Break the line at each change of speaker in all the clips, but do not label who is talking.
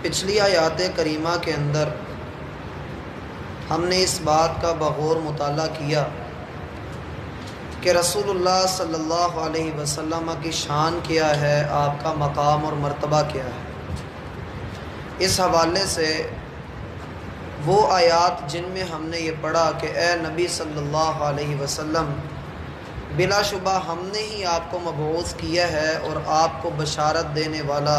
پچھلی آیات کریمہ کے اندر ہم نے اس بات کا بغور مطالعہ کیا کہ رسول اللہ صلی اللہ علیہ وسلم کی شان کیا ہے، آپ کا مقام اور مرتبہ کیا ہے۔ اس حوالے سے وہ آیات جن میں ہم نے یہ پڑھا کہ اے نبی صلی اللہ علیہ وسلم، بلا شبہ ہم نے ہی آپ کو مبعوث کیا ہے اور آپ کو بشارت دینے والا،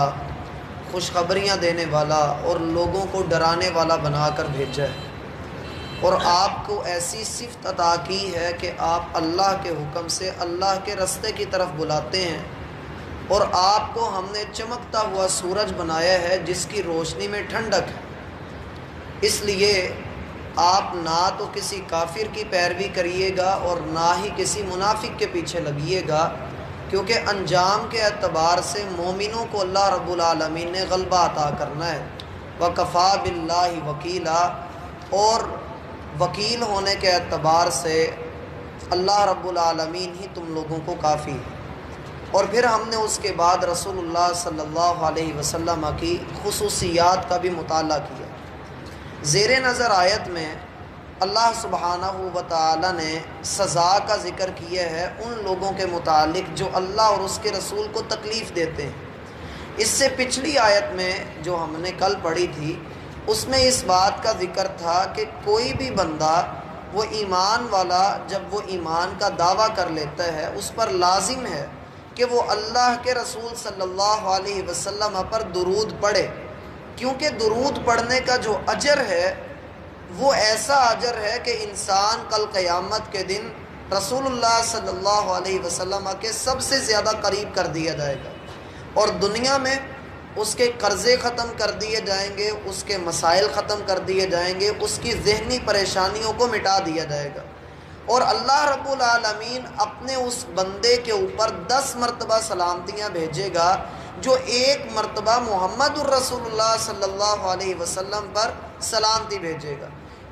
خوشخبریاں دینے والا اور لوگوں کو ڈرانے والا بنا کر بھیجا ہے، اور آپ کو ایسی صفت عطا کی ہے کہ آپ اللہ کے حکم سے اللہ کے رستے کی طرف بلاتے ہیں، اور آپ کو ہم نے چمکتا ہوا سورج بنایا ہے جس کی روشنی میں ٹھنڈک ہے۔ اس لیے آپ نہ تو کسی کافر کی پیروی کریے گا اور نہ ہی کسی منافق کے پیچھے لگیے گا، کیونکہ انجام کے اعتبار سے مومنوں کو اللہ رب العالمین نے غلبہ عطا کرنا ہے۔ وَكَفَى بِاللَّهِ وَكِيلًا، اور وکیل ہونے کے اعتبار سے اللہ رب العالمین ہی تم لوگوں کو کافی ہے۔ اور پھر ہم نے اس کے بعد رسول اللہ صلی اللہ علیہ وسلم کی خصوصیات کا بھی مطالعہ کیا۔ زیر نظر آیت میں اللہ سبحانہ و تعالی نے سزا کا ذکر کیا ہے ان لوگوں کے متعلق جو اللہ اور اس کے رسول کو تکلیف دیتے ہیں۔ اس سے پچھلی آیت میں جو ہم نے کل پڑھی تھی اس میں اس بات کا ذکر تھا کہ کوئی بھی بندہ وہ ایمان والا جب وہ ایمان کا دعویٰ کر لیتا ہے اس پر لازم ہے کہ وہ اللہ کے رسول صلی اللہ علیہ وسلم پر درود پڑھے، کیونکہ درود پڑھنے کا جو اجر ہے وہ ایسا اجر ہے کہ انسان کل قیامت کے دن رسول اللہ صلی اللہ علیہ وسلم کے سب سے زیادہ قریب کر دیا جائے گا، اور دنیا میں اس کے قرضے ختم کر دیے جائیں گے، اس کے مسائل ختم کر دیے جائیں گے، اس کی ذہنی پریشانیوں کو مٹا دیا جائے گا، اور اللہ رب العالمین اپنے اس بندے کے اوپر 10 مرتبہ سلامتیاں بھیجے گا جو ایک مرتبہ محمد الرسول اللہ صلی اللہ علیہ وسلم پر سلامتی بھیجے گا۔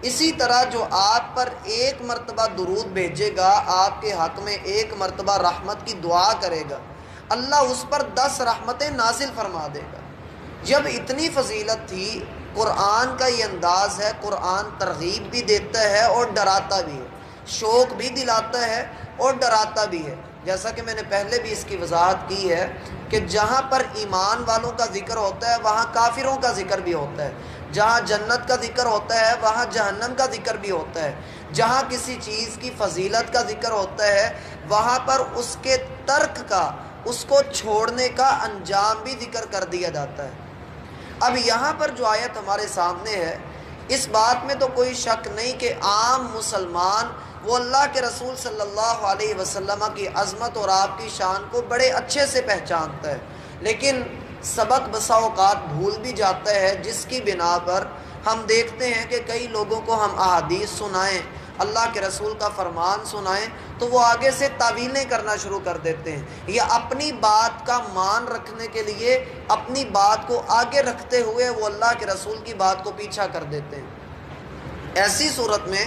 اسی طرح جو آپ پر ایک مرتبہ درود بھیجے گا، آپ کے حق میں ایک مرتبہ رحمت کی دعا کرے گا، اللہ اس پر 10 رحمتیں نازل فرما دے گا۔ جب اتنی فضیلت تھی، قرآن کا یہ انداز ہے، قرآن ترغیب بھی دیتا ہے اور ڈراتا بھی ہے، شوق بھی دلاتا ہے اور ڈراتا بھی ہے۔ جیسا کہ میں نے پہلے بھی اس کی وضاحت کی ہے کہ جہاں پر ایمان والوں کا ذکر ہوتا ہے وہاں کافروں کا ذکر بھی ہوتا ہے، جہاں جنت کا ذکر ہوتا ہے وہاں جہنم کا ذکر بھی ہوتا ہے، جہاں کسی چیز کی فضیلت کا ذکر ہوتا ہے وہاں پر اس کے ترک کا، اس کو چھوڑنے کا انجام بھی ذکر کر دیا جاتا ہے۔ اب یہاں پر جو آیت ہمارے سامنے ہے اس بات میں تو کوئی شک نہیں کہ عام مسلمان وہ اللہ کے رسول صلی اللہ علیہ وسلم کی عظمت اور آپ کی شان کو بڑے اچھے سے پہچانتا ہے، لیکن سبق بسا اوقات بھول بھی جاتا ہے، جس کی بنا پر ہم دیکھتے ہیں کہ کئی لوگوں کو ہم احادیث سنائیں، اللہ کے رسول کا فرمان سنائیں تو وہ آگے سے تعویلیں کرنا شروع کر دیتے ہیں، یا اپنی بات کا مان رکھنے کے لیے اپنی بات کو آگے رکھتے ہوئے وہ اللہ کے رسول کی بات کو پیچھا کر دیتے ہیں۔ ایسی صورت میں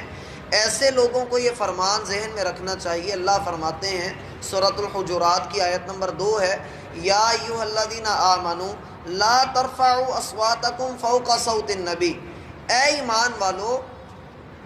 ایسے لوگوں کو یہ فرمان ذہن میں رکھنا چاہیے۔ اللہ فرماتے ہیں، سورۃ الحجرات کی آیت نمبر 2 ہے، یا ایھا الذین آمنوا لا ترفعوا اصواتکم فوق صوت النبی، اے ایمان والو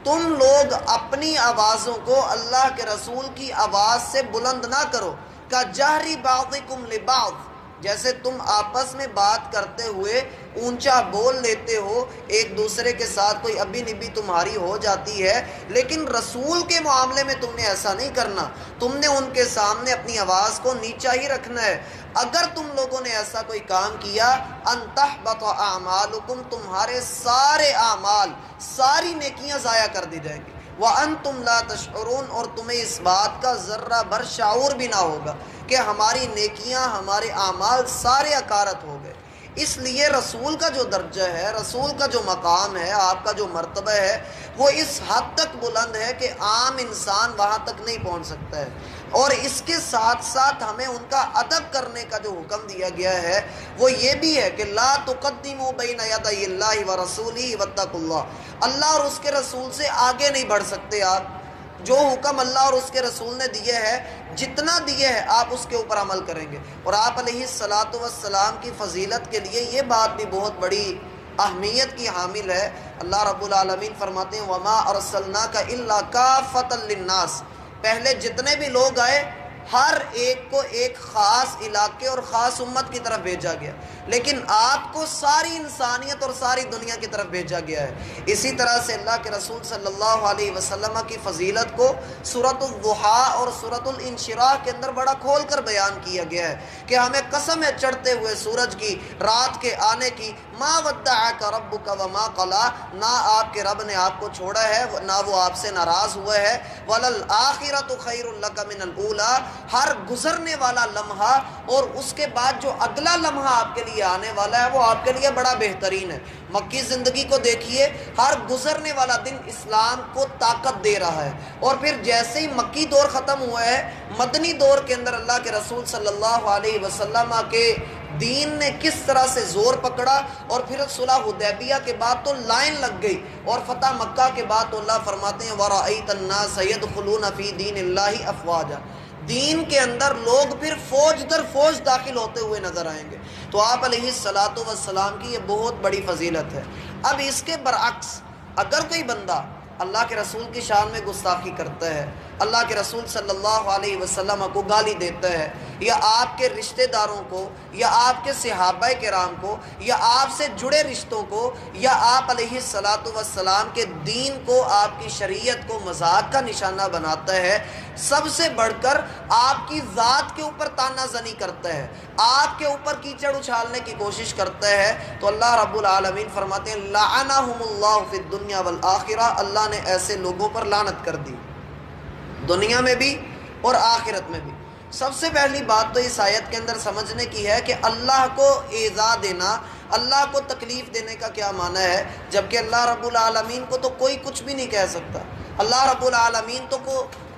تم لوگ اپنی آوازوں کو اللہ کے رسول کی آواز سے بلند نہ کرو، کجہر بعضکم لبعض، جیسے تم آپس میں بات کرتے ہوئے اونچا بول لیتے ہو، ایک دوسرے کے ساتھ کوئی ابی نبی تمہاری ہو جاتی ہے، لیکن رسول کے معاملے میں تم نے ایسا نہیں کرنا، تم نے ان کے سامنے اپنی آواز کو نیچا ہی رکھنا ہے۔ اگر تم لوگوں نے ایسا کوئی کام کیا، ان تحبط اعمالکم، تمہارے سارے اعمال، ساری نیکیاں ضائع کر دی جائیں گی، وانتم لا تشعرون، اور تمہیں اس بات کا ذرہ بھر شعور بھی نہ ہوگا کہ ہماری نیکیاں، ہمارے اعمال سارے اکارت ہو گئے۔ اس لیے رسول کا جو درجہ ہے، رسول کا جو مقام ہے، آپ کا جو مرتبہ ہے، وہ اس حد تک بلند ہے کہ عام انسان وہاں تک نہیں پہنچ سکتا ہے، اور اس کے ساتھ ساتھ ہمیں ان کا ادب کرنے کا جو حکم دیا گیا ہے وہ یہ بھی ہے کہ لا تقدموا بین یدی اللہ ورسولہ واتقوا اللہ، اللہ اور اس کے رسول سے آگے نہیں بڑھ سکتے آپ۔ جو حکم اللہ اور اس کے رسول نے دیے ہے، جتنا دیے ہے آپ اس کے اوپر عمل کریں گے۔ اور آپ علیہ الصلاۃ والسلام کی فضیلت کے لیے یہ بات بھی بہت بڑی اہمیت کی حامل ہے۔ اللہ رب العالمین فرماتے ہیں وَمَا أَرْسَلْنَاكَ إِلَّا كَافَّةً لِلنَّاسِ، پہلے جتنے بھی لوگ آئے ہر ایک کو ایک خاص علاقے اور خاص امت کی طرف بھیجا گیا، لیکن آپ کو ساری انسانیت اور ساری دنیا کی طرف بھیجا گیا ہے۔ اسی طرح سے اللہ کے رسول صلی اللہ علیہ وسلم کی فضیلت کو سورۃ الضحیٰ اور سورۃ الانشراح کے اندر بڑا کھول کر بیان کیا گیا ہے کہ ہمیں قسم ہے چڑھتے ہوئے سورج کی، رات کے آنے کی، ما ودعک ربک وما قلی، نہ آپ کے رب نے آپ کو چھوڑا ہے نہ وہ آپ سے ناراض ہوا ہے، وللآخرۃ خیر لک من الاولی، ہر گزرنے والا لمحہ اور اس کے بعد جو اگلا لمحہ آپ کے لیے آنے والا ہے وہ آپ کے لیے بڑا بہترین ہے۔ مکی زندگی کو دیکھیے، ہر گزرنے والا دن اسلام کو طاقت دے رہا ہے، اور پھر جیسے ہی مکی دور ختم ہوا ہے، مدنی دور کے اندر اللہ کے رسول صلی اللہ علیہ وسلم کے دین نے کس طرح سے زور پکڑا، اور پھر صلح حدیبیہ کے بعد تو لائن لگ گئی، اور فتح مکہ کے بعد تو اللہ فرماتے ہیں وَرَأَيْتَ النَّاسَ يَدْخُلُونَ فِي دِينِ اللَّهِ أَفْوَاجًا، دین کے اندر لوگ پھر فوج در فوج داخل ہوتے ہوئے نظر آئیں گے۔ تو آپ علیہ الصلاۃ والسلام کی یہ بہت بڑی فضیلت ہے۔ اب اس کے برعکس اگر کوئی بندہ اللہ کے رسول کی شان میں گستاخی کرتا ہے، اللہ کے رسول صلی اللہ علیہ وسلم کو گالی دیتا ہے، یا آپ کے رشتہ داروں کو، یا آپ کے صحابہ کرام کو، یا آپ سے جڑے رشتوں کو، یا آپ علیہ الصلاۃ والسلام کے دین کو، آپ کی شریعت کو مذاق کا نشانہ بناتا ہے، سب سے بڑھ کر آپ کی ذات کے اوپر تانا زنی کرتا ہے، آپ کے اوپر کیچڑ اچھالنے کی کوشش کرتا ہے، تو اللہ رب العالمین فرماتے ہیں لعنہم اللہ فی الدنیا والآخرہ، اللہ نے ایسے لوگوں پر لعنت کر دی، دنیا میں بھی اور آخرت میں بھی۔ سب سے پہلی بات تو اس آیت کے اندر سمجھنے کی ہے کہ اللہ کو ایذا دینا، اللہ کو تکلیف دینے کا کیا معنی ہے، جبکہ اللہ رب العالمین کو تو کوئی کچھ بھی نہیں کہہ سکتا، اللہ رب العالمین تو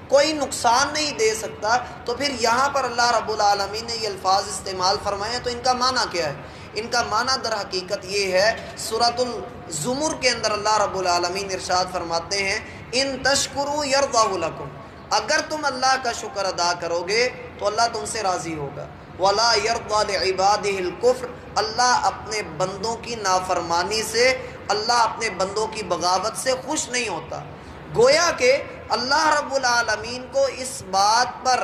کوئی نقصان نہیں دے سکتا، تو پھر یہاں پر اللہ رب العالمین نے یہ الفاظ استعمال فرمائے تو ان کا معنی کیا ہے؟ ان کا معنی در حقیقت یہ ہے، سورۃ الزمر کے اندر اللہ رب العالمین ارشاد فرماتے ہیں ان تشکروا یرضہ لکم، اگر تم اللہ کا شکر ادا کرو گے تو اللہ تم سے راضی ہوگا، ولا یرضی لعبادہ الکفر، اللہ اپنے بندوں کی نافرمانی سے، اللہ اپنے بندوں کی بغاوت سے خوش نہیں ہوتا۔ گویا کہ اللہ رب العالمین کو اس بات پر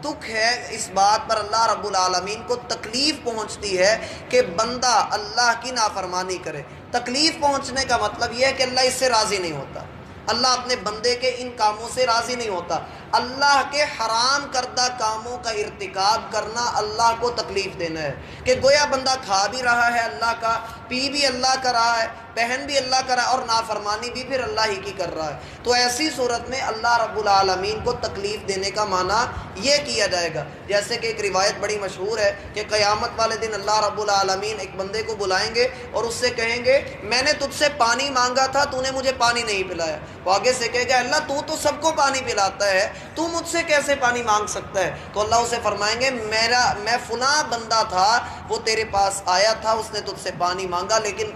دکھ ہے، اس بات پر اللہ رب العالمین کو تکلیف پہنچتی ہے کہ بندہ اللہ کی نافرمانی کرے۔ تکلیف پہنچنے کا مطلب یہ ہے کہ اللہ اس سے راضی نہیں ہوتا، اللہ اپنے بندے کے ان کاموں سے راضی نہیں ہوتا۔ اللہ کے حرام کردہ کاموں کا ارتکاب کرنا اللہ کو تکلیف دینا ہے، کہ گویا بندہ کھا بھی رہا ہے اللہ کا، پی بھی اللہ کا رہا ہے، پہن بھی اللہ کا رہا ہے، اور نافرمانی بھی پھر اللہ ہی کی کر رہا ہے۔ تو ایسی صورت میں اللہ رب العالمین کو تکلیف دینے کا معنی یہ کیا جائے گا، جیسے کہ ایک روایت بڑی مشہور ہے کہ قیامت والے دن اللہ رب العالمین ایک بندے کو بلائیں گے اور اس سے کہیں گے میں نے تجھ سے پانی مانگا تھا، تو نے مجھے پانی نہیں پلایا۔ وہ آگے سے کہے گا اللہ تو سب کو پانی پلاتا ہے، تو مجھ سے کیسے پانی مانگ سکتا ہے؟ تو اللہ اسے فرمائیں گے میں فلاں بندہ تھا، وہ تیرے پاس آیا تھا، اس نے تجھ سے پانی مانگا، لیکن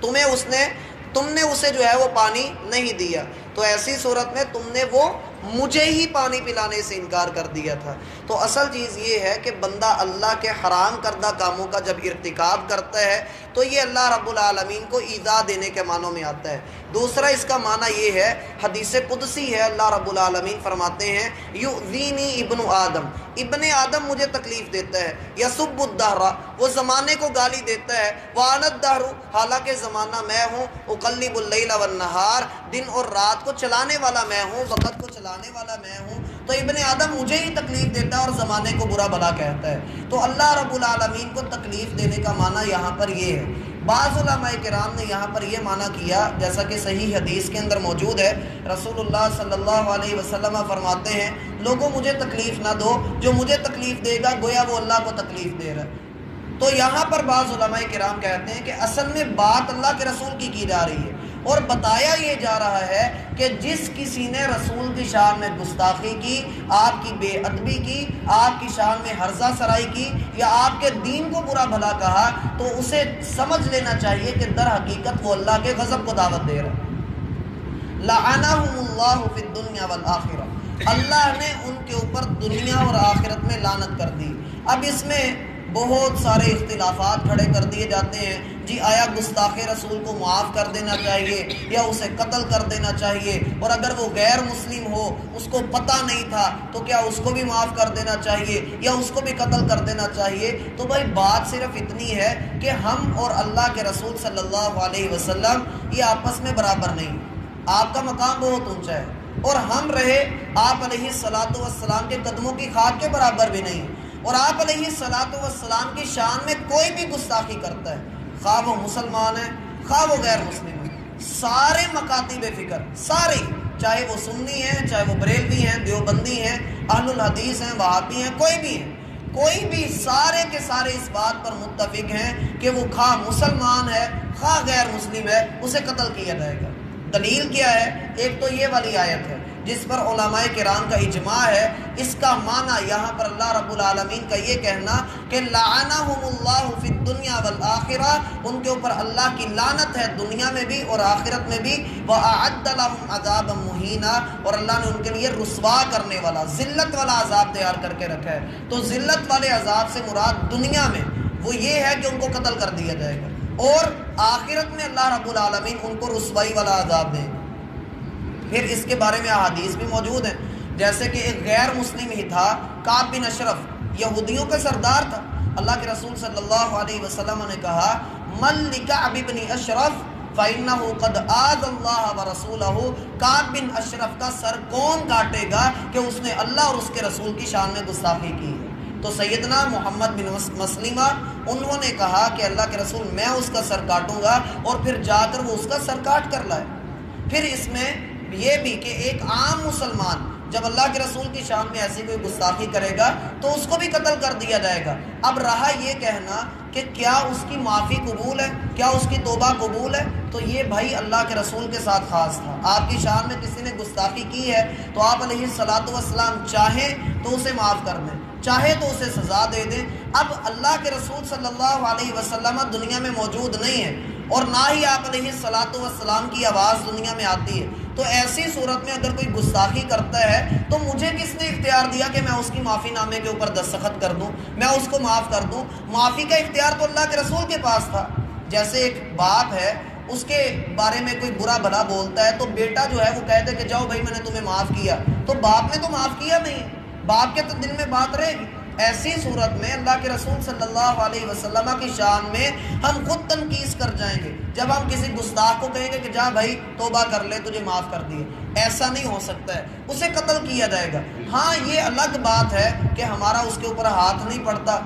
تم نے اسے جو ہے وہ پانی نہیں دیا، تو ایسی صورت میں تم نے وہ مجھے ہی پانی پلانے سے انکار کر دیا تھا۔ تو اصل چیز یہ ہے کہ بندہ اللہ کے حرام کردہ کاموں کا جب ارتکاب کرتا ہے تو یہ اللہ رب العالمین کو ایذا دینے کے معنوں میں آتا ہے۔ دوسرا اس کا معنی یہ ہے، حدیث قدسی ہے، اللہ رب العالمین فرماتے ہیں یؤذینی ابن آدم، ابن آدم مجھے تکلیف دیتا ہے، یسب الدہر، وہ زمانے کو گالی دیتا ہے، وانا الدہر، حالانکہ زمانہ میں ہوں، اقلب اللیل والنہار، دن اور رات کو چلانے والا میں ہوں، وقت کو چلانے والا میں ہوں، تو ابن آدم مجھے ہی تکلیف دیتا ہے اور زمانے کو برا بھلا کہتا ہے۔ تو اللہ رب العالمین کو تکلیف دینے کا معنی یہاں پر یہ ہے۔ بعض علماء کرام نے یہاں پر یہ معنی کیا، جیسا کہ صحیح حدیث کے اندر موجود ہے، رسول اللہ صلی اللہ علیہ وسلم فرماتے ہیں لوگوں مجھے تکلیف نہ دو، جو مجھے تکلیف دے گا گویا وہ اللہ کو تکلیف دے رہا ہے۔ تو یہاں پر بعض علماء کرام کہتے ہیں کہ اصل میں بات اللہ کے رسول کی جا رہی ہے، اور بتایا یہ جا رہا ہے کہ جس کسی نے رسول کی شان میں گستاخی کی، آپ کی بے ادبی کی، آپ کی شان میں ہرزہ سرائی کی، یا آپ کے دین کو برا بھلا کہا، تو اسے سمجھ لینا چاہیے کہ در حقیقت وہ اللہ کے غضب کو دعوت دے رہا ہے۔ لعنہم اللہ فی الدنیا والآخرہ، اللہ نے ان کے اوپر دنیا اور آخرت میں لعنت کر دی۔ اب اس میں بہت سارے اختلافات کھڑے کر دیے جاتے ہیں. جی آیا گستاخ رسول کو معاف کر دینا چاہیے یا اسے قتل کر دینا چاہیے؟ اور اگر وہ غیر مسلم ہو، اس کو پتہ نہیں تھا، تو کیا اس کو بھی معاف کر دینا چاہیے یا اس کو بھی قتل کر دینا چاہیے؟ تو بھائی بات صرف اتنی ہے کہ ہم اور اللہ کے رسول صلی اللہ علیہ وسلم یہ آپس میں برابر نہیں. آپ کا مقام بہت اونچا ہے اور ہم رہے آپ علیہ الصلاۃ والسلام کے قدموں کی خاک کے برابر بھی نہیں. اور آپ علیہ الصلاۃ والسلام کی شان میں کوئی بھی گستاخی کرتا ہے، خواہ وہ مسلمان ہے خواہ وہ غیر مسلم ہے، سارے مکاتب فکر، سارے، چاہے وہ سنی ہیں، چاہے وہ بریلوی ہیں، دیوبندی ہیں، اہل الحدیث ہیں، وہابی ہیں، کوئی بھی سارے کے سارے اس بات پر متفق ہیں کہ وہ خواہ مسلمان ہے خواہ غیر مسلم ہے، اسے قتل کیا جائے گا. دلیل کیا ہے؟ ایک تو یہ والی آیت ہے جس پر علماء کرام کا اجماع ہے. اس کا معنی یہاں پر اللہ رب العالمین کا یہ کہنا کہ لعنہم اللہ فی الدنیا والآخرہ، ان کے اوپر اللہ کی لعنت ہے دنیا میں بھی اور آخرت میں بھی. وَأَعَدَّ لَهُمْ عَذَابًا مُهِينًا، اور اللہ نے ان کے لیے رسوا کرنے والا، ذلت والا عذاب تیار کر کے رکھا ہے. تو ذلت والے عذاب سے مراد دنیا میں وہ یہ ہے کہ ان کو قتل کر دیا جائے گا، اور آخرت میں اللہ رب العالمین ان کو رسوائی والا عذاب دے گا. پھر اس کے بارے میں احادیث بھی موجود ہیں، جیسے کہ ایک غیر مسلم ہی تھا، کعب بن اشرف، یہودیوں کا سردار تھا. اللہ کے رسول صلی اللہ علیہ وسلم نے کہا من لکعب بن اشرف فَإِنَّهُ قَدْ آذَى اللَّهَ وَرَسُولَهُ، کعب بن اشرف کا سر کون کاٹے گا کہ اس نے اللہ اور اس کے رسول کی شان میں گستاخی کی ہے؟ تو سیدنا محمد بن مسلمہ انہوں نے کہا کہ اللہ کے رسول میں اس کا سر کاٹوں گا، اور پھر جا کر وہ اس کا سر کاٹ کر لائے. پھر اس میں یہ بھی کہ ایک عام مسلمان جب اللہ کے رسول کی شان میں ایسی کوئی گستاخی کرے گا تو اس کو بھی قتل کر دیا جائے گا. اب رہا یہ کہنا کہ کیا اس کی معافی قبول ہے، کیا اس کی توبہ قبول ہے، تو یہ بھائی اللہ کے رسول کے ساتھ خاص تھا. آپ کی شان میں کسی نے گستاخی کی ہے تو آپ علیہ الصلاۃ والسلام چاہیں تو اسے معاف کر دیں، چاہے تو اسے سزا دے دیں. اب اللہ کے رسول صلی اللہ علیہ وسلم دنیا میں موجود نہیں ہے اور نہ ہی آپ علیہ الصلاۃ والسلام کی آواز دنیا میں آتی ہے، تو ایسی صورت میں اگر کوئی گستاخی کرتا ہے تو مجھے کس نے اختیار دیا کہ میں اس کی معافی نامے کے اوپر دستخط کر دوں، میں اس کو معاف کر دوں؟ معافی کا اختیار تو اللہ کے رسول کے پاس تھا. جیسے ایک باپ ہے، اس کے بارے میں کوئی برا بھلا بولتا ہے تو بیٹا جو ہے وہ کہتا ہے کہ جاؤ بھائی میں نے تمہیں معاف کیا، تو باپ نے تو معاف کیا نہیں، باپ کے تو دل میں بات رہے گی. ایسی صورت میں اللہ کے رسول صلی اللہ علیہ وسلم کی شان میں ہم خود تنقید کر جائیں گے جب ہم کسی گستاخ کو کہیں گے کہ جا بھائی توبہ کر لے، تجھے معاف کر دیے. ایسا نہیں ہو سکتا ہے، اسے قتل کیا جائے گا. ہاں یہ الگ بات ہے کہ ہمارا اس کے اوپر ہاتھ نہیں پڑتا،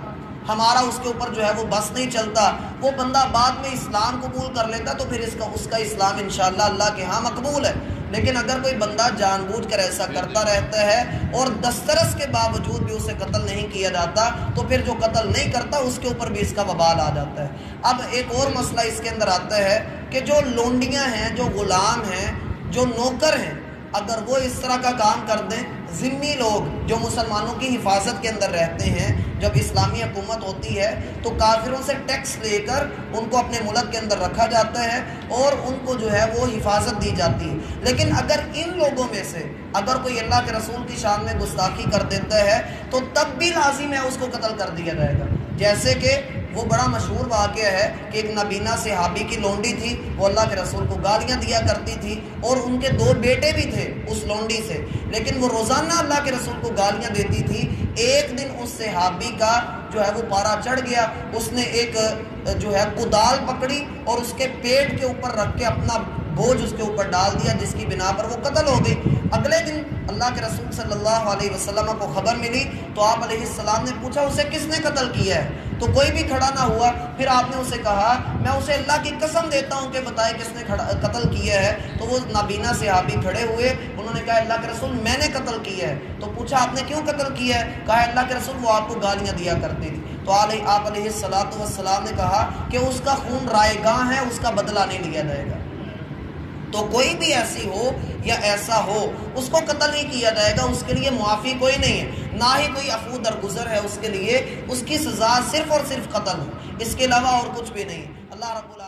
ہمارا اس کے اوپر جو ہے وہ بس نہیں چلتا، وہ بندہ بعد میں اسلام قبول کر لیتا تو پھر اس کا اسلام انشاءاللہ اللہ کے ہاں مقبول ہے. لیکن اگر کوئی بندہ جان بوجھ کر ایسا کرتا رہتا ہے اور دسترس کے باوجود بھی اسے قتل نہیں کیا جاتا تو پھر جو قتل نہیں کرتا اس کے اوپر بھی اس کا وبال آ جاتا ہے. اب ایک اور مسئلہ اس کے اندر آتا ہے کہ جو لونڈیاں ہیں، جو غلام ہیں، جو نوکر ہیں، اگر وہ اس طرح کا کام کر دیں، ذمہ لوگ جو مسلمانوں کی حفاظت کے اندر رہتے ہیں، جب اسلامی حکومت ہوتی ہے تو کافروں سے ٹیکس لے کر ان کو اپنے ملک کے اندر رکھا جاتا ہے اور ان کو جو ہے وہ حفاظت دی جاتی ہے. لیکن اگر ان لوگوں میں سے اگر کوئی اللہ کے رسول کی شان میں گستاخی کر دیتا ہے تو تب بھی لازم ہے اس کو قتل کر دیا جائے گا. جیسے کہ وہ بڑا مشہور واقعہ ہے کہ ایک نبینہ صحابی کی لونڈی تھی، وہ اللہ کے رسول کو گالیاں دیا کرتی تھی اور ان کے 2 بیٹے بھی تھے اس لونڈی سے، لیکن وہ روزانہ اللہ کے رسول کو گالیاں دیتی تھی. ایک دن اس صحابی کا جو ہے وہ پارا چڑھ گیا، اس نے ایک جو ہے کدال پکڑی اور اس کے پیٹ کے اوپر رکھ کے اپنا بوجھ اس کے اوپر ڈال دیا، جس کی بنا پر وہ قتل ہو گئی. اگلے دن اللہ کے رسول صلی اللہ علیہ وسلم کو خبر ملی تو آپ علیہ السلام نے پوچھا اسے کس نے قتل کیا ہے، تو کوئی بھی کھڑا نہ ہوا. پھر آپ نے اسے کہا میں اسے اللہ کی قسم دیتا ہوں کہ بتائے کس نے قتل کیا ہے. تو وہ نابینا صحابی کھڑے ہوئے، انہوں نے کہا اللہ کے رسول میں نے قتل کیا ہے. تو پوچھا آپ نے کیوں قتل کیا ہے؟ کہا اللہ کے رسول وہ آپ کو گالیاں دیا کرتی تھی. تو آپ علیہ السلام نے کہا کہ اس کا خون رائے گاہ ہے، اس کا بدلہ نہیں لیا جائے گا. تو کوئی بھی ایسی ہو یا ایسا ہو اس کو قتل نہیں کیا جائے گا، اس کے لیے معافی کوئی نہیں ہے، نہ ہی کوئی عفو درگزر ہے اس کے لیے. اس کی سزا صرف اور صرف قتل ہے، اس کے علاوہ اور کچھ بھی نہیں. اللہ رب العالمین